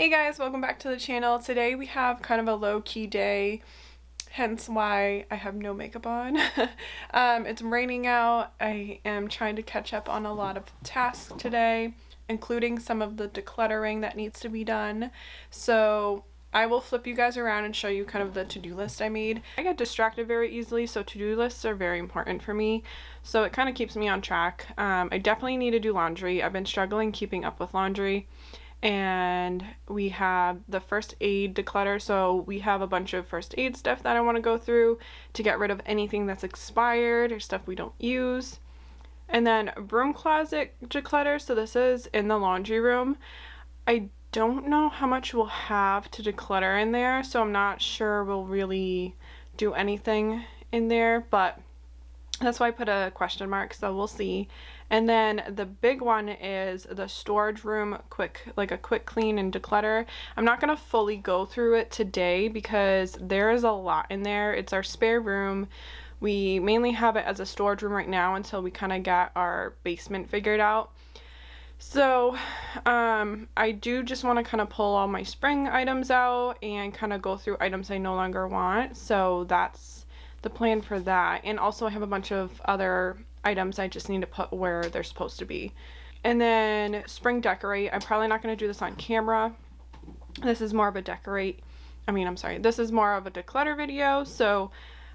Hey guys, welcome back to the channel. Today we have kind of a low-key day, hence why I have no makeup on. It's raining out. I am trying to catch up on a lot of tasks today, including some of the decluttering that needs to be done. So I will flip you guys around and show you kind of the to-do list I made. I get distracted very easily, so to-do lists are very important for me. So it kind of keeps me on track. I definitely need to do laundry. I've been struggling keeping up with laundry. And we have the first aid declutter, so we have a bunch of first aid stuff that I want to go through to get rid of anything that's expired or stuff we don't use. And then broom closet declutter, so this is in the laundry room. I don't know how much we'll have to declutter in there, so I'm not sure we'll really do anything in there, but that's why I put a question mark, so we'll see. And then the big one is the storage room a quick clean and declutter. I'm not going to fully go through it today because there is a lot in there. It's our spare room. We mainly have it as a storage room right now until we kind of got our basement figured out. So I do just want to kind of pull all my spring items out and kind of go through items I no longer want. So that's the plan for that. And also I have a bunch of other items I just need to put where they're supposed to be. And then spring decorate. I'm probably not going to do this on camera. This is more of a this is more of a declutter video, so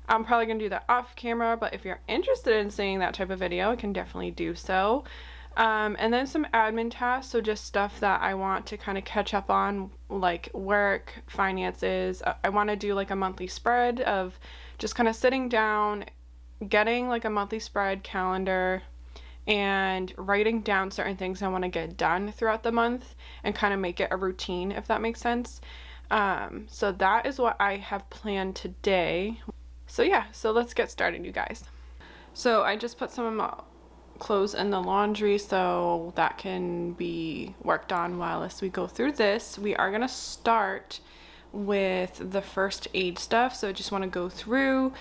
I'm probably going to do that off camera, but if you're interested in seeing that type of video, I can definitely do so. And then some admin tasks, so just stuff that I want to kind of catch up on, like work, finances. I want to do like a monthly spread of just kind of sitting down, getting like a monthly spread calendar and writing down certain things I want to get done throughout the month and kind of make it a routine, if that makes sense. So that is what I have planned today. So yeah, so let's get started, you guys. So I just put some of my clothes in the laundry so that can be worked on while as we go through this. We are gonna start with the first aid stuff, so I just want to go through,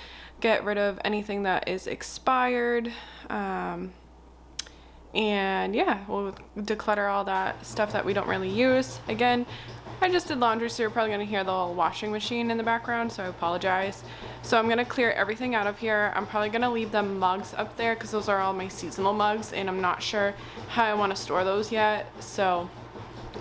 get rid of anything that is expired, and yeah, we'll declutter all that stuff that we don't really use. Again, I just did laundry, so you're probably going to hear the little washing machine in the background, so I apologize. So I'm going to clear everything out of here. I'm probably going to leave the mugs up there because those are all my seasonal mugs, and I'm not sure how I want to store those yet, so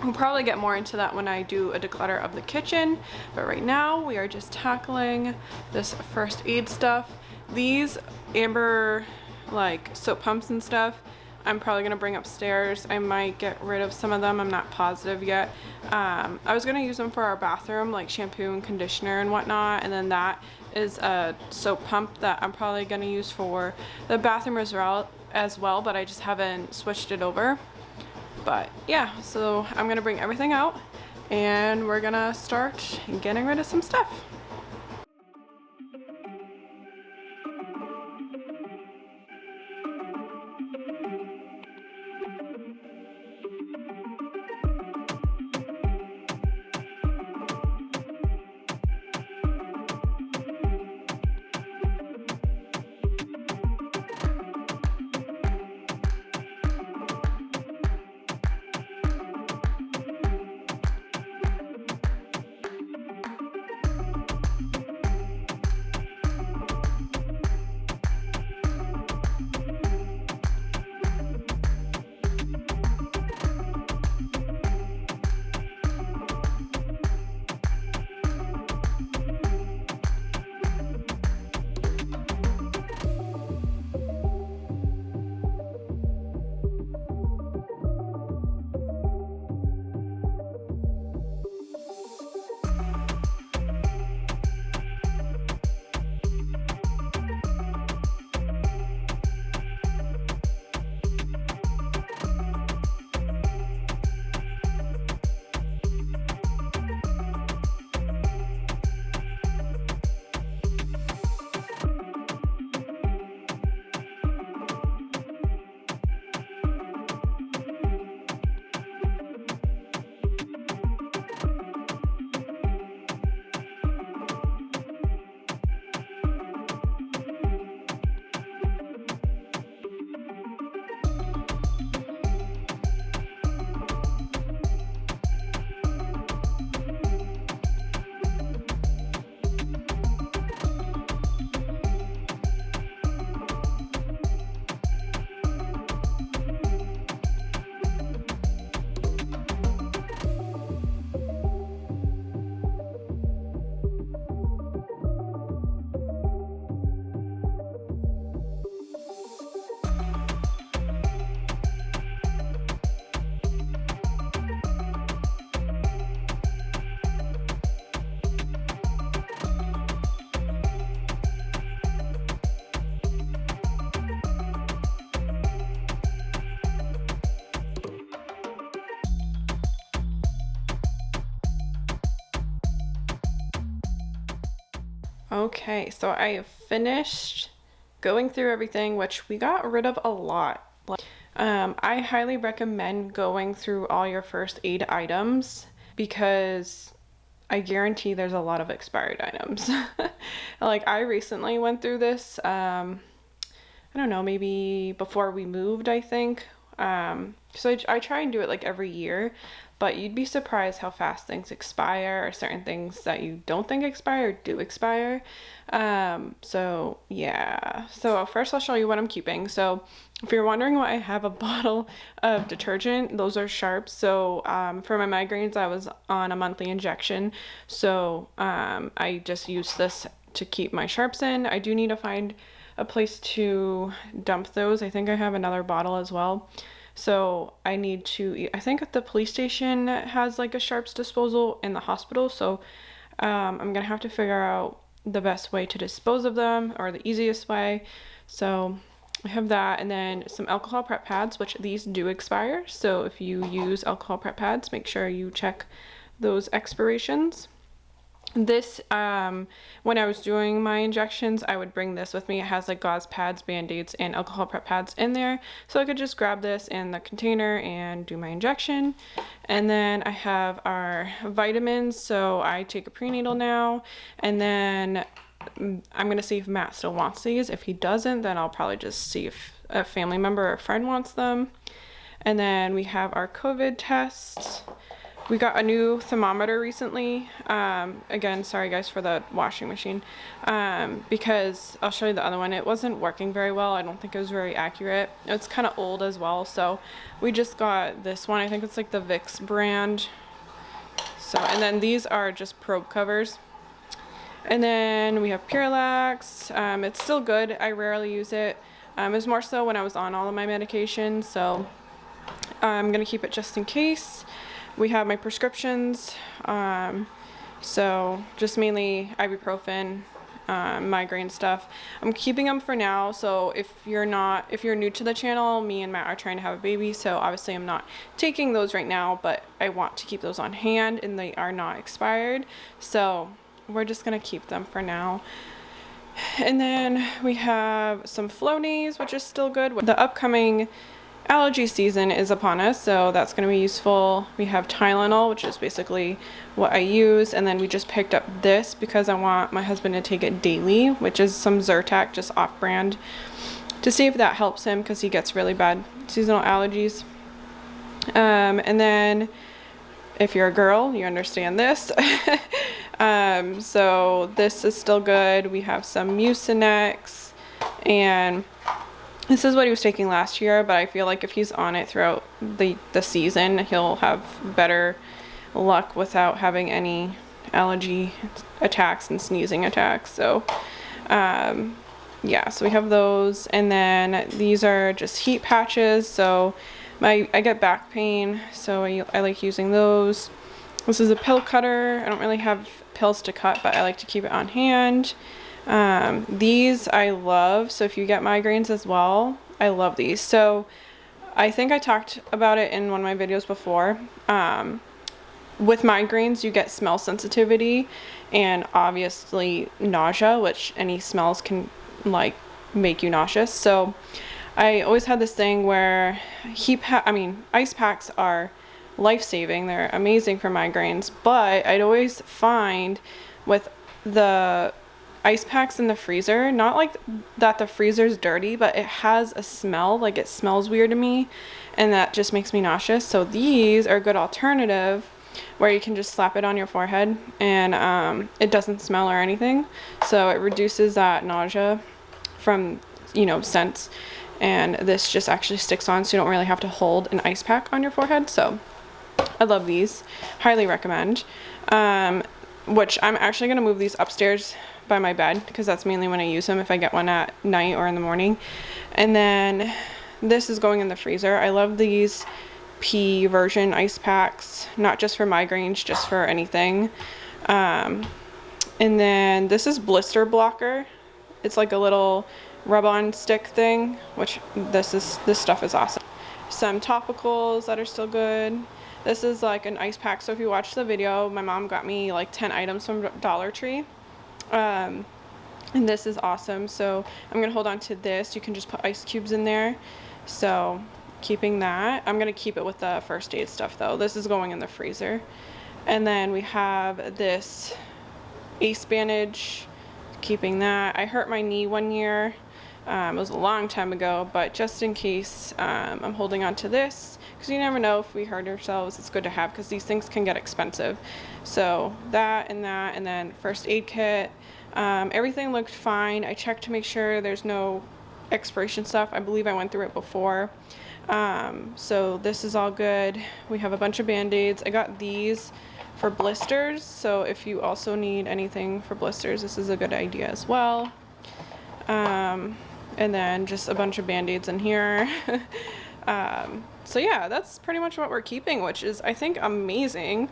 we'll probably get more into that when I do a declutter of the kitchen. But right now we are just tackling this first aid stuff. These amber like soap pumps and stuff I'm probably gonna bring upstairs. I might get rid of some of them, I'm not positive yet. I was gonna use them for our bathroom, like shampoo and conditioner and whatnot, and then that is a soap pump that I'm probably gonna use for the bathroom as well, but I just haven't switched it over. But yeah, so I'm gonna bring everything out and we're gonna start getting rid of some stuff. Okay, so I have finished going through everything, which we got rid of a lot. I highly recommend going through all your first 8 items because I guarantee there's a lot of expired items. Like I recently went through this, I don't know, maybe before we moved, I think. So I try and do it like every year, but you'd be surprised how fast things expire, or certain things that you don't think expire do expire. So yeah. So first I'll show you what I'm keeping. So if you're wondering why I have a bottle of detergent, those are sharps. So for my migraines, I was on a monthly injection. So I just use this to keep my sharps in. I do need to find a place to dump those. I think I have another bottle as well. So I need to, I think the police station has like a sharps disposal in the hospital. So I'm gonna have to figure out the best way to dispose of them, or the easiest way. So I have that, and then some alcohol prep pads, which these do expire. So if you use alcohol prep pads, make sure you check those expirations. This, when I was doing my injections, I would bring this with me. It has like gauze pads, band-aids, and alcohol prep pads in there. So I could just grab this in the container and do my injection. And then I have our vitamins. So I take a prenatal now. And then I'm going to see if Matt still wants these. If he doesn't, then I'll probably just see if a family member or a friend wants them. And then we have our COVID tests. We got a new thermometer recently. Again, sorry guys for the washing machine, because I'll show you the other one. It wasn't working very well. I don't think it was very accurate. It's kind of old as well, so we just got this one. I think it's like the Vicks brand. So, and then these are just probe covers. And then we have Purelax. It's still good. I rarely use it. It was more so when I was on all of my medications, so I'm gonna keep it just in case. We have my prescriptions, so just mainly ibuprofen, migraine stuff. I'm keeping them for now, so if you're new to the channel, me and Matt are trying to have a baby, so obviously I'm not taking those right now, but I want to keep those on hand, and they are not expired, so we're just gonna keep them for now. And then we have some Flonase, which is still good. The upcoming allergy season is upon us, so that's going to be useful. We have Tylenol, which is basically what I use, and then we just picked up this because I want my husband to take it daily, which is some Zyrtec, just off-brand, to see if that helps him because he gets really bad seasonal allergies. And then if you're a girl, you understand this. So this is still good. We have some Mucinex, and this is what he was taking last year, but I feel like if he's on it throughout the season, he'll have better luck without having any allergy attacks and sneezing attacks. So, yeah, so we have those. And then these are just heat patches. So I get back pain, so I like using those. This is a pill cutter. I don't really have pills to cut, but I like to keep it on hand. These I love, so if you get migraines as well, I love these. So I think I talked about it in one of my videos before. With migraines, you get smell sensitivity and obviously nausea, which any smells can like make you nauseous. So I always had this thing where ice packs are life-saving. They're amazing for migraines, but I'd always find with the ice packs in the freezer, not like that the freezer's dirty, but it has a smell, like it smells weird to me, and that just makes me nauseous. So these are a good alternative where you can just slap it on your forehead and it doesn't smell or anything, so it reduces that nausea from scents, and this just actually sticks on, so you don't really have to hold an ice pack on your forehead. So I love these, highly recommend. Which I'm actually going to move these upstairs by my bed because that's mainly when I use them, if I get one at night or in the morning. And then this is going in the freezer. I love these P version ice packs, not just for migraines, just for anything. And then this is blister blocker. It's like a little rub-on stick thing, which this stuff is awesome. Some topicals that are still good. This is like an ice pack. So if you watch the video, my mom got me like 10 items from Dollar Tree. And this is awesome. So I'm gonna hold on to this. You can just put ice cubes in there. So keeping that. I'm gonna keep it with the first aid stuff though. This is going in the freezer. And then we have this ace bandage, keeping that. I hurt my knee one year. It was a long time ago, but just in case, I'm holding on to this because you never know if we hurt ourselves. It's good to have because these things can get expensive. So that, and then first aid kit. Everything looked fine. I checked to make sure there's no expiration stuff. I believe I went through it before. So this is all good. We have a bunch of band-aids. I got these for blisters, so if you also need anything for blisters, this is a good idea as well. And then just a bunch of band-aids in here. So yeah, that's pretty much what we're keeping, which is, I think, amazing.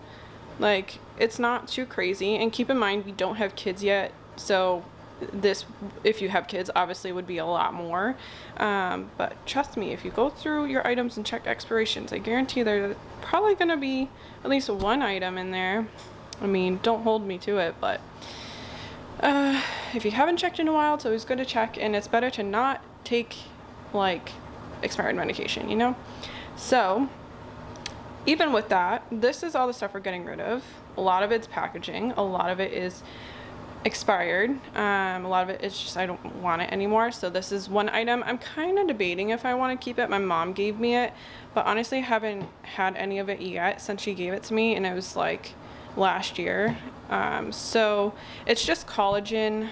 Like, it's not too crazy. And keep in mind, we don't have kids yet, so this, if you have kids, obviously would be a lot more. But trust me, if you go through your items and check expirations, I guarantee there's probably gonna be at least one item in there. I mean, don't hold me to it, but if you haven't checked in a while, it's always good to check, and it's better to not take like expired medication, you know? So even with that, this is all the stuff we're getting rid of. A lot of it's packaging, a lot of it is expired, a lot of it is just I don't want it anymore. So this is one item I'm kind of debating if I want to keep it. My mom gave me it, but honestly I haven't had any of it yet since she gave it to me, and it was like last year. So it's just collagen.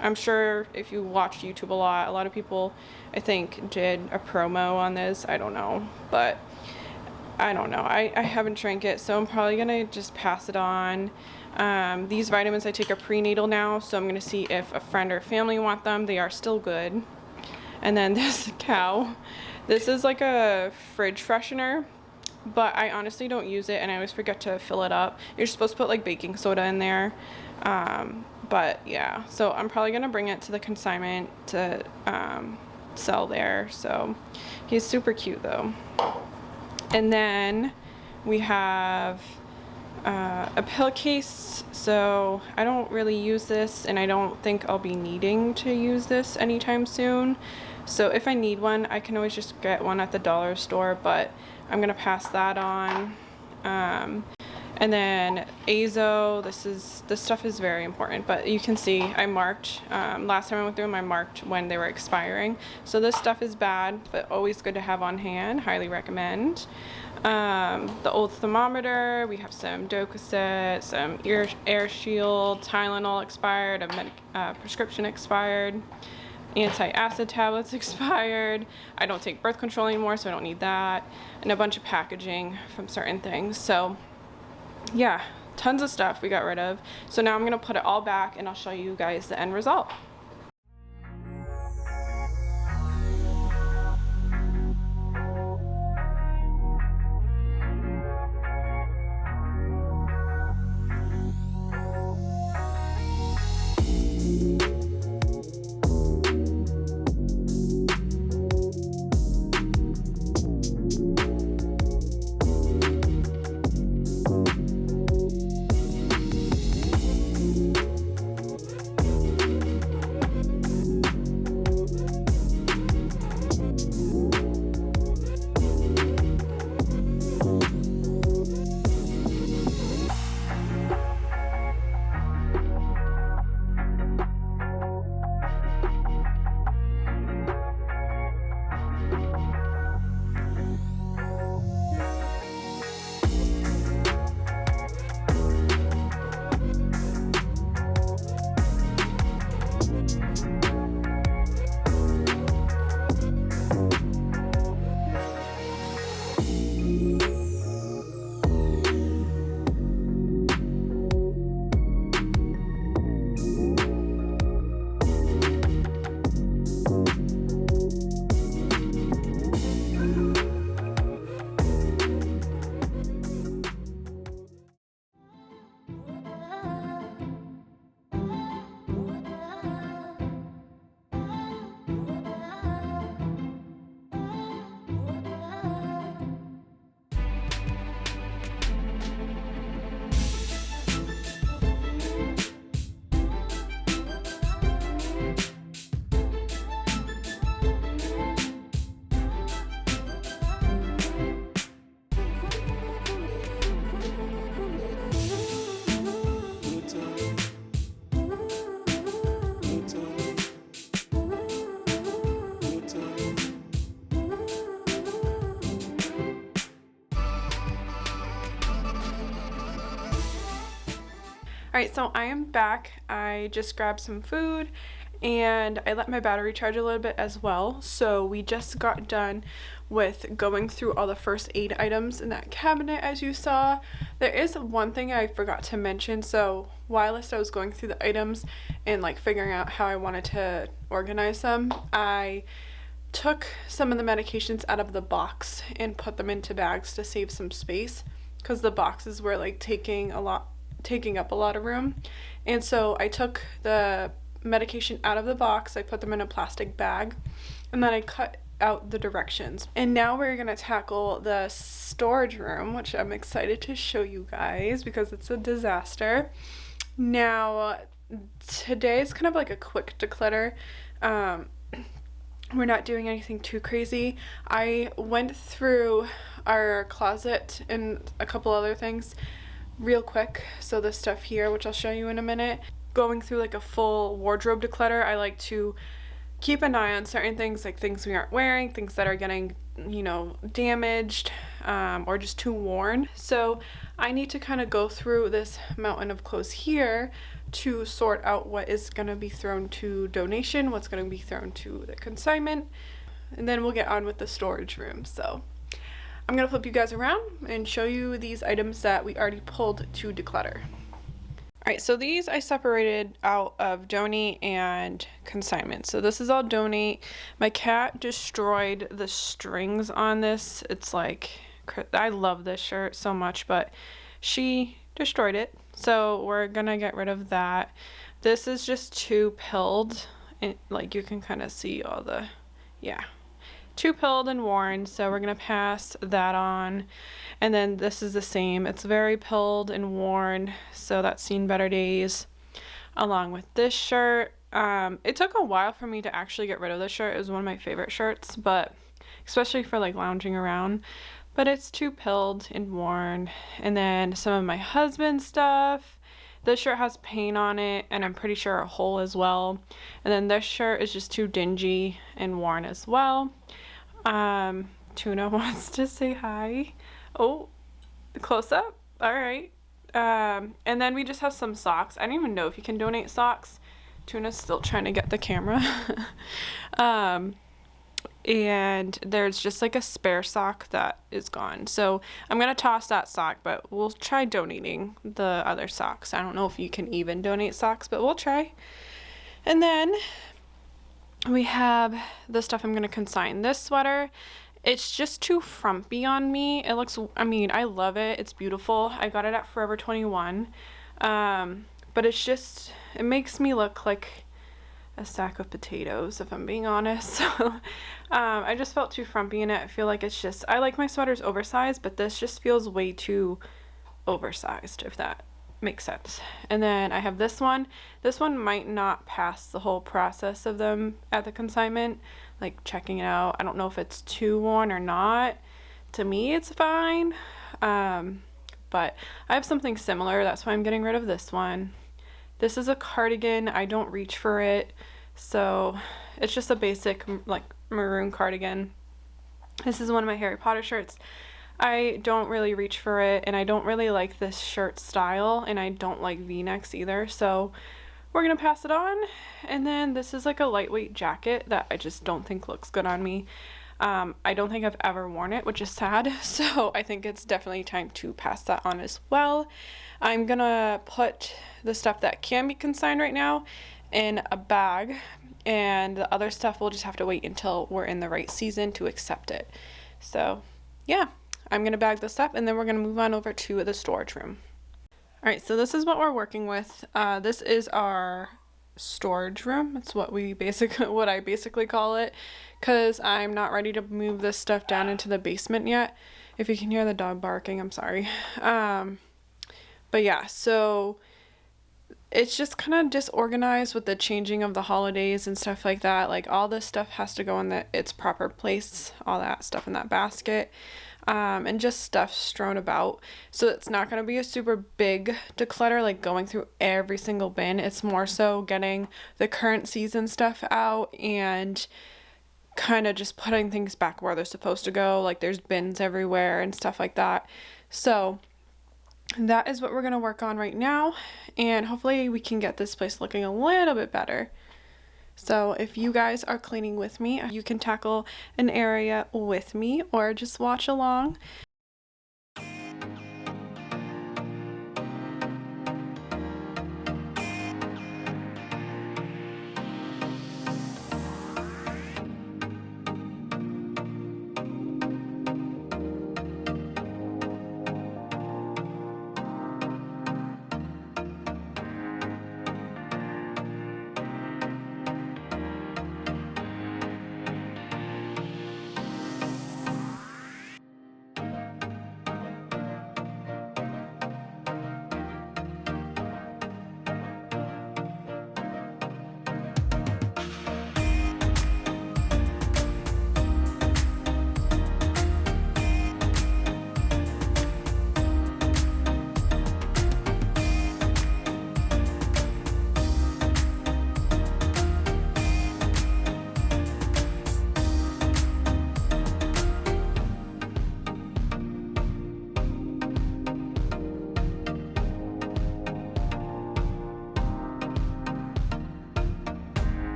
I'm sure if you watch YouTube a lot of people, I think, did a promo on this. I don't know, but I don't know. I haven't drank it, so I'm probably gonna just pass it on. These vitamins I take are prenatal now, so I'm gonna see if a friend or family want them. They are still good. And then this cow. This is like a fridge freshener, but I honestly don't use it, and I always forget to fill it up. You're supposed to put like baking soda in there. But yeah, so I'm probably gonna bring it to the consignment to sell there. So he's super cute though. And then we have a pillowcase. So I don't really use this, and I don't think I'll be needing to use this anytime soon. So if I need one, I can always just get one at the dollar store, but I'm gonna pass that on. And then Azo, this stuff is very important, but you can see I marked, last time I went through them, I marked when they were expiring. So this stuff is bad, but always good to have on hand, highly recommend. The old thermometer, we have some Dococet, some Air Shield, Tylenol expired, a prescription expired, anti-acid tablets expired. I don't take birth control anymore, so I don't need that, and a bunch of packaging from certain things. So yeah, tons of stuff we got rid of. So now I'm gonna put it all back, and I'll show you guys the end result. Alright, so I am back. I just grabbed some food and I let my battery charge a little bit as well. So we just got done with going through all the first aid items in that cabinet, as you saw. There is one thing I forgot to mention. So whilst I was going through the items and like figuring out how I wanted to organize them, I took some of the medications out of the box and put them into bags to save some space, because the boxes were like taking up a lot of room. And so I took the medication out of the box, I put them in a plastic bag, and then I cut out the directions. And now we're gonna tackle the storage room, which I'm excited to show you guys because it's a disaster. Now today is kind of like a quick declutter. We're not doing anything too crazy. I went through our closet and a couple other things real quick. So this stuff here, which I'll show you in a minute, going through like a full wardrobe declutter. I like to keep an eye on certain things, like things we aren't wearing, things that are getting, you know, damaged, or just too worn. So I need to kind of go through this mountain of clothes here to sort out what is going to be thrown to donation, what's going to be thrown to the consignment, and then we'll get on with the storage room. So I'm going to flip you guys around and show you these items that we already pulled to declutter. Alright, so these I separated out of donate and consignment. So this is all donate. My cat destroyed the strings on this. It's like, I love this shirt so much, but she destroyed it. So we're gonna get rid of that. This is just too pilled, and like you can kind of see all the, yeah, too pilled and worn. So we're gonna pass that on. And then this is the same. It's very pilled and worn, so that's seen better days. Along with this shirt, it took a while for me to actually get rid of this shirt. It was one of my favorite shirts, but especially for like lounging around. But it's too pilled and worn. And then some of my husband's stuff. This shirt has paint on it, and I'm pretty sure a hole as well. And then this shirt is just too dingy and worn as well. Tuna wants to say hi. Oh, close up. All right. And then we just have some socks. I don't even know if you can donate socks. Tuna's still trying to get the camera. And there's just like a spare sock that is gone. So I'm going to toss that sock, but we'll try donating the other socks. I don't know if you can even donate socks, but we'll try. And then we have the stuff I'm going to consign. This sweater, it's just too frumpy on me. It looks, I mean, I love it. It's beautiful. I got it at Forever 21. But it's just, it makes me look like a sack of potatoes, if I'm being honest. So I just felt too frumpy in it. I feel like it's just, I like my sweaters oversized, but this just feels way too oversized, if that makes sense. And then I have this one. This one might not pass the whole process of them at the consignment, like checking it out. I don't know if it's too worn or not. To me, it's fine. But I have something similar. That's why I'm getting rid of this one. This is a cardigan. I don't reach for it. So it's just a basic like maroon cardigan. This is one of my Harry Potter shirts. I don't really reach for it, and I don't really like this shirt style, and I don't like v-necks either. So we're gonna pass it on. And then this is like a lightweight jacket that I just don't think looks good on me. I don't think I've ever worn it, which is sad. So I think it's definitely time to pass that on as well. I'm gonna put the stuff that can be consigned right now in a bag, and the other stuff we'll just have to wait until we're in the right season to accept it. So yeah, I'm gonna bag this up, and then we're gonna move on over to the storage room. All right, so this is what we're working with. This is our storage room. It's what I basically call it, because I'm not ready to move this stuff down into the basement yet. If you can hear the dog barking, I'm sorry. But yeah, so it's just kind of disorganized with the changing of the holidays and stuff like that. Like all this stuff has to go in its proper place, all that stuff in that basket, and just stuff strewn about. So it's not going to be a super big declutter, like going through every single bin. It's more so getting the current season stuff out and kind of just putting things back where they're supposed to go. Like there's bins everywhere and stuff like that. So that is what we're going to work on right now, and hopefully we can get this place looking a little bit better. So if you guys are cleaning with me, you can tackle an area with me or just watch along.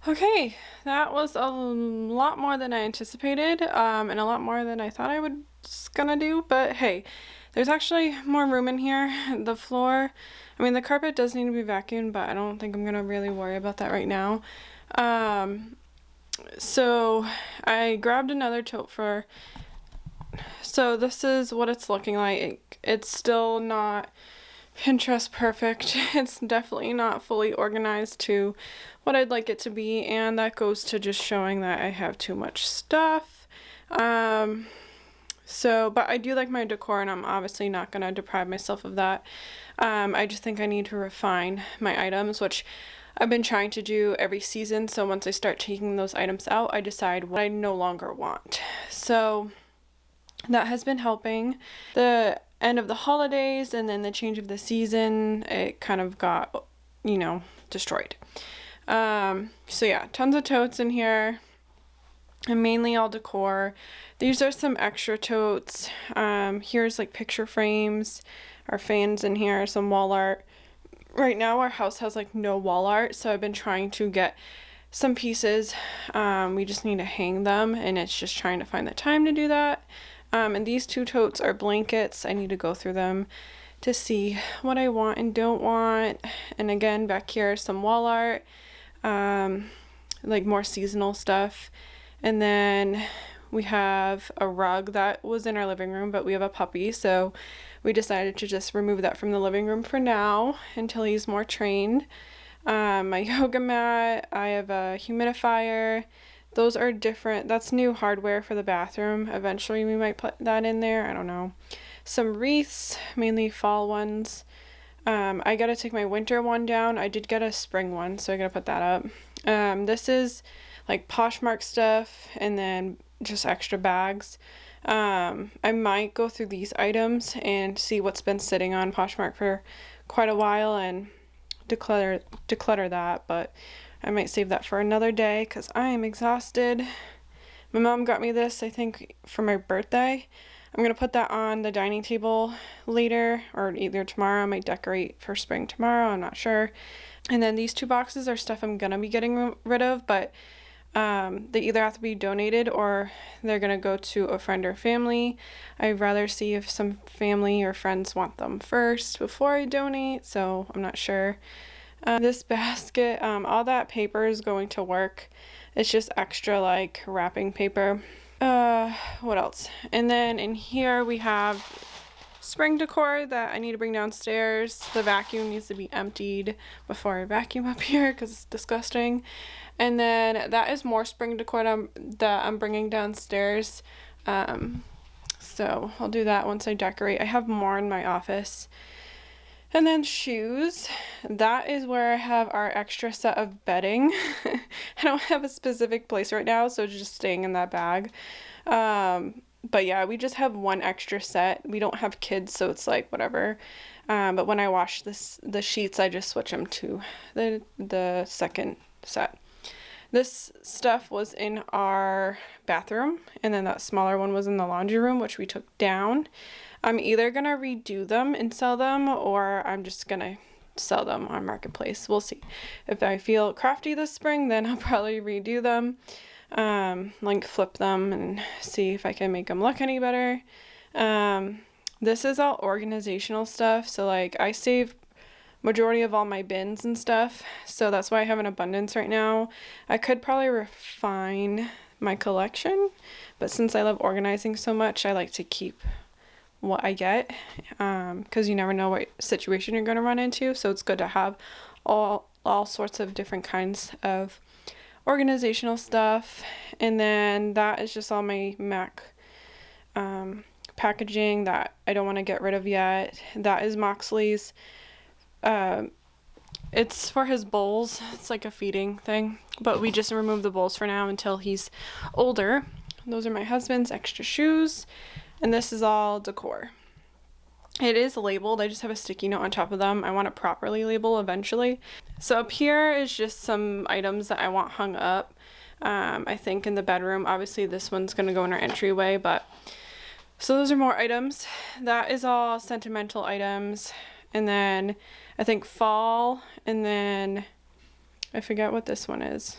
Okay, that was a lot more than I anticipated, and a lot more than I thought I was gonna do, but hey, there's actually more room in here. The floor, I mean, the carpet does need to be vacuumed, but I don't think I'm gonna really worry about that right now. So I grabbed another tote for, so this is what it's looking like. It's still not Pinterest perfect. It's definitely not fully organized to what I'd like it to be, and that goes to just showing that I have too much stuff. But I do like my decor, and I'm obviously not going to deprive myself of that. I just think I need to refine my items, which I've been trying to do every season, so once I start taking those items out, I decide what I no longer want. So that has been helping. The end of the holidays and then the change of the season, it kind of got, destroyed. So yeah, tons of totes in here, and mainly all decor. These are some extra totes. Here's like picture frames, our fans in here, some wall art. Right now our house has like no wall art, so I've been trying to get some pieces. We just need to hang them, and it's just trying to find the time to do that. And these two totes are blankets. I need to go through them to see what I want and don't want. And again, back here, some wall art, like more seasonal stuff. And then we have a rug that was in our living room, but we have a puppy, so we decided to just remove that from the living room for now until he's more trained. My yoga mat, I have a humidifier. Those are different. That's new hardware for the bathroom. Eventually we might put that in there. I don't know. Some wreaths, mainly fall ones. I gotta take my winter one down. I did get a spring one, so I gotta put that up. This is like Poshmark stuff and then just extra bags. I might go through these items and see what's been sitting on Poshmark for quite a while and declutter that, but I might save that for another day because I am exhausted. My mom got me this, I think, for my birthday. I'm going to put that on the dining table later, or either tomorrow. I might decorate for spring tomorrow, I'm not sure. And then these two boxes are stuff I'm going to be getting rid of, but they either have to be donated or they're going to go to a friend or family. I'd rather see if some family or friends want them first before I donate, so I'm not sure. This basket, all that paper is going to work. It's just extra like wrapping paper. What else? And then in here we have spring decor that I need to bring downstairs. The vacuum needs to be emptied before I vacuum up here because it's disgusting. And then that is more spring decor that I'm bringing downstairs. So I'll do that once I decorate. I have more in my office. And then shoes, that is where I have our extra set of bedding. I don't have a specific place right now, so it's just staying in that bag. But yeah, we just have one extra set. We don't have kids, so it's like whatever. But when I wash the sheets, I just switch them to the second set. This stuff was in our bathroom, and then that smaller one was in the laundry room, which we took down. I'm either going to redo them and sell them, or I'm just going to sell them on Marketplace. We'll see. If I feel crafty this spring, then I'll probably redo them, like flip them and see if I can make them look any better. This is all organizational stuff, so like I save majority of all my bins and stuff, so that's why I have an abundance right now. I could probably refine my collection, but since I love organizing so much, I like to keep what I get, because you never know what situation you're going to run into, so it's good to have all sorts of different kinds of organizational stuff. And then that is just all my Mac packaging that I don't want to get rid of yet. That is Moxley's. It's for his bowls. It's like a feeding thing, but we just remove the bowls for now until he's older. Those are my husband's extra shoes. And this is all decor. It is labeled. I just have a sticky note on top of them. I want to properly label eventually. So up here is just some items that I want hung up. I think in the bedroom. Obviously this one's going to go in our entryway, but so those are more items. That is all sentimental items. And then I think fall, and then I forget what this one is.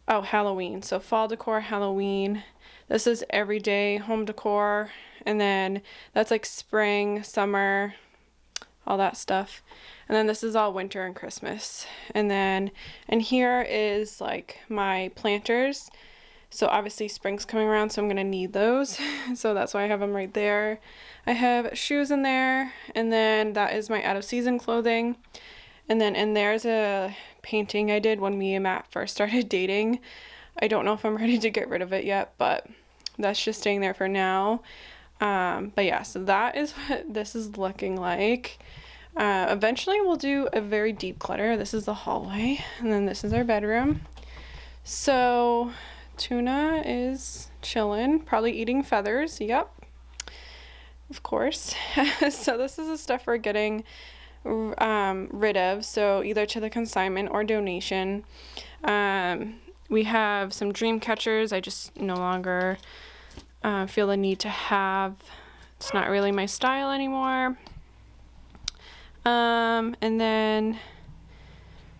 Oh, Halloween. So fall decor, Halloween. This is everyday home decor, and then that's like spring, summer, all that stuff. And then this is all winter and Christmas. And then, and here is like my planters. So obviously spring's coming around, so I'm gonna need those. So that's why I have them right there. I have shoes in there, and then that is my out of season clothing. And then in there's a painting I did when me and Matt first started dating. I don't know if I'm ready to get rid of it yet, but that's just staying there for now. But yeah, so that is what this is looking like. Eventually we'll do a very deep clutter. This is the hallway, and then this is our bedroom. So Tuna is chilling, probably eating feathers. Yep, of course. So this is the stuff we're getting rid of, so either to the consignment or donation. We have some dream catchers I just no longer feel the need to have. It's not really my style anymore. And then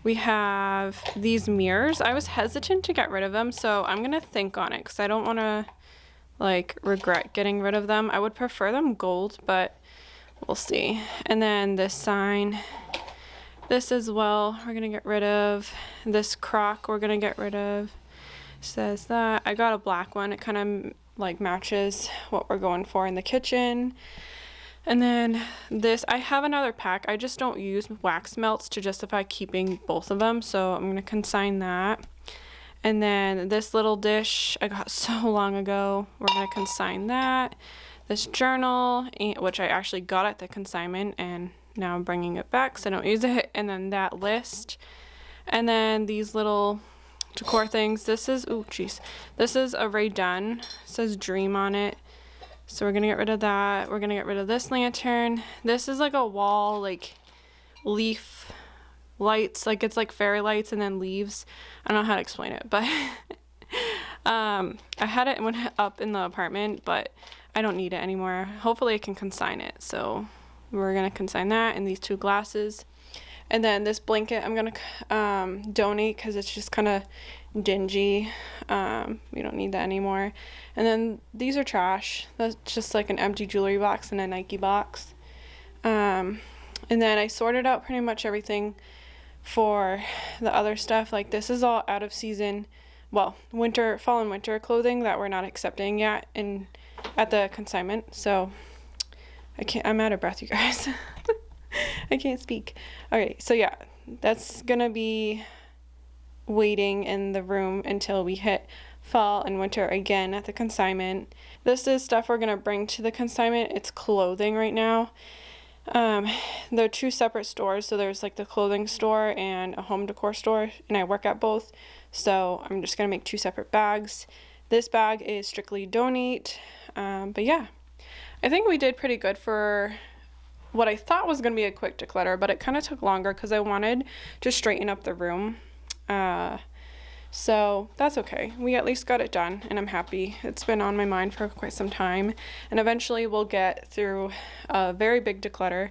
we have these mirrors. I was hesitant to get rid of them, so I'm gonna think on it because I don't want to like regret getting rid of them. I would prefer them gold, but we'll see. And then this sign, this as well, we're gonna get rid of. This crock we're gonna get rid of. Says that I got a black one. It kind of like matches what we're going for in the kitchen. And then this, I have another pack. I just don't use wax melts to justify keeping both of them, so I'm gonna consign that. And then this little dish I got so long ago, we're gonna consign that. This journal, which I actually got at the consignment, and now I'm bringing it back so I don't use it. And then that list. And then these little decor things. This is, oh geez, this is already done. It says dream on it. So we're gonna get rid of that. We're gonna get rid of this lantern. This is like a wall, like leaf lights, like it's like fairy lights and then leaves. I don't know how to explain it, but I had it when up in the apartment, but I don't need it anymore. Hopefully I can consign it. So we're gonna consign that, and these two glasses. And then this blanket I'm gonna donate because it's just kind of dingy. We don't need that anymore. And then these are trash. That's just like an empty jewelry box and a Nike box. And then I sorted out pretty much everything for the other stuff. Like this is all out of season, well, winter, fall and winter clothing that we're not accepting yet at the consignment. So I'm out of breath, you guys. I can't speak. Okay, so yeah, that's gonna be waiting in the room until we hit fall and winter again at the consignment. This is stuff we're gonna bring to the consignment. It's clothing right now. They're two separate stores, so there's like the clothing store and a home decor store, and I work at both, so I'm just gonna make two separate bags. This bag is strictly donate, but yeah, I think we did pretty good for what I thought was going to be a quick declutter, but it kind of took longer because I wanted to straighten up the room. So that's okay. We at least got it done, and I'm happy. It's been on my mind for quite some time, and eventually we'll get through a very big declutter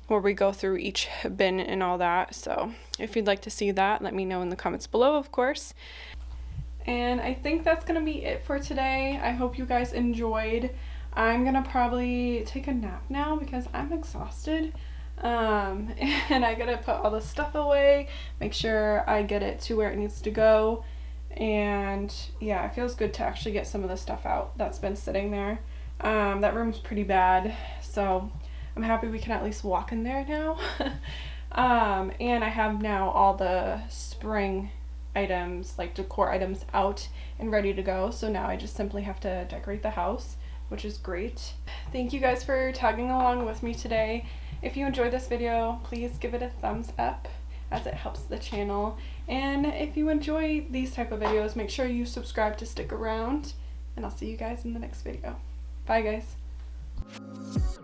where we go through each bin and all that. So if you'd like to see that, let me know in the comments below, of course. And I think that's going to be it for today. I hope you guys enjoyed. I'm gonna probably take a nap now because I'm exhausted, and I gotta put all the stuff away, make sure I get it to where it needs to go, and yeah, it feels good to actually get some of the stuff out that's been sitting there. That room's pretty bad, so I'm happy we can at least walk in there now. And I have now all the spring items, like decor items, out and ready to go, so now I just simply have to decorate the house, which is great. Thank you guys for tagging along with me today. If you enjoyed this video, please give it a thumbs up as it helps the channel. And if you enjoy these type of videos, make sure you subscribe to stick around, and I'll see you guys in the next video. Bye guys.